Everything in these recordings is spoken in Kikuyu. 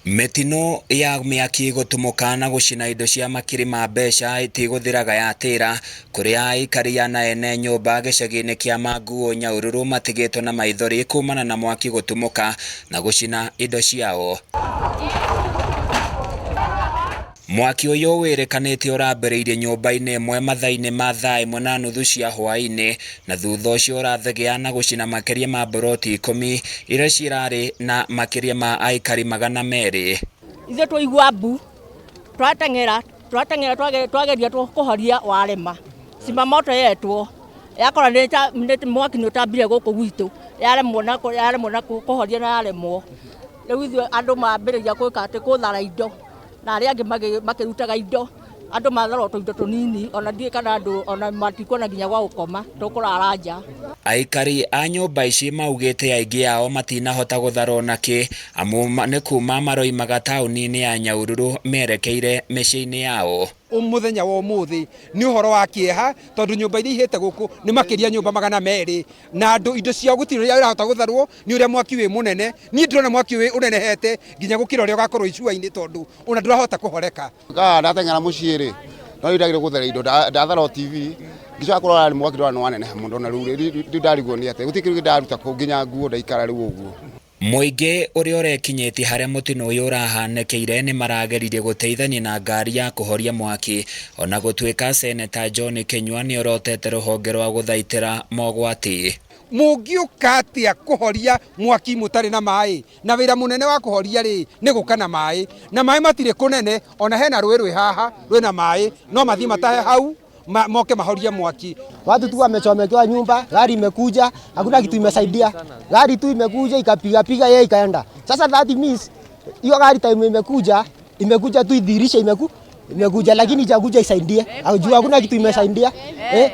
Metino ya miaki gutumuka na gucina indo cia makiri ma mbeca itiguthiraga yatira kuria aikari ana ene nyumba gicagi-ini kia Maguo Nyahururu matigitwo na maithori kumana na mwaki gutumuka na gucina indo ciao. Mwaki uyu wirikanite urambiriirie nyumba-ini imwe mathaa-ini ma thaa imwe na nuthu cia hwaini na thutha ucio urathegea na gucina makiria ma boroti 10 iria cirari na makiria ma aikari 200. Ithe twaigua mbu twateng'era twageria kuhoria warema simamoto yetwo yakora nĩ mwaki nĩ utambire guku gwitu yaremwo na kuhoria na yaremwo riu ithuĩ andu mambĩrĩria gwĩka atĩ kũthara indo na arĩa angĩ makĩrutaga indo andu matharwo indo tunini ona ndiĩ kana andu ona matikuona nginya gwa gukoma tukurara nja. Aikari a nyumba ici maugite aingi ao matinahota gutharwo naki amu nĩ kuma maroimaga tauni-ini ya Nyahururu merekeire mĩciĩ-inĩ yao. Muthenya wa umuthi ni uhoro wa kieha tondu nyumba iria ihite guku ni makiria nyumba 200 na andu indo ciao gutiri irahota gutharwo ni uria mwaki wi munene. Ni ndirona mwaki wi unenehete nginya gukira uria ugakorwo icua-ini tondu ona ndurahota kuhoreka. Ndateng'era muciĩ ri no ndagire guthera indo ndathara TV ngicoka kurora ni mwaki ndona waneneha muno na riu ndarigwo ni ate gutikiri ndaruta ku nginya nguo ndaikara riu uguo. Muingi uria urekinyetie haria mutino uyu urahanekeire ni marageririe guteithania na ngari ya kuhoria mwaki ona gutwika Seneta John Kinyua ni orotete ruhonge rwa guthaitira mogwati. Mungiuka atia kuhoria mwaki mutari na mai na wira munene wa kuhoria ri ni gukana mai na mai matire kunene ona hena rwi haha rwina mai no mathi matahe hau moke mahoria mwaki. Watu tu wamechomekewa nyumba, gari imekuja, hakuna kitu imesaidia. Gari tu imekuja ikapiga yeye ikaenda. Sasa that means hiyo gari time imekuja tu idhirisha imekuja lakini hajakuja isaidie. Haujua hakuna kitu imesaidia.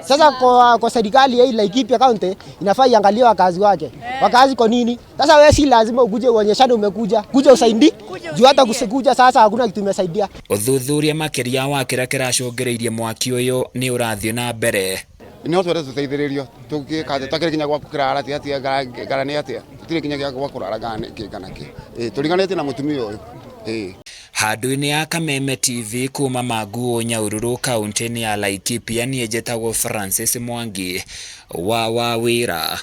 Sasa kwa serikali hii Laikipia County inafaa iangalie wakazi wake. Wakazi kwa nini? Sasa wewe si lazima ukuje uonyeshane umekuja. Kuja usaidie. Juu hata kusikuja sasa hakuna kitu imesaidia. Uthuthuria makiria wa kira kiracungiriirie mwaki uyu ni urathio na mbere. Ni hoto rete tuteithiririo tukikate takire kinya gwa kirara atia garani atia tutire kinya gwa kurara gane kiganaki turiganete na mutumia uyu Handu-ini ya Kameme TV kuma Maguo Nyahururu kaunti-ini ya Laikipia ni njĩtagwo Francis Mwangi wa Wawira.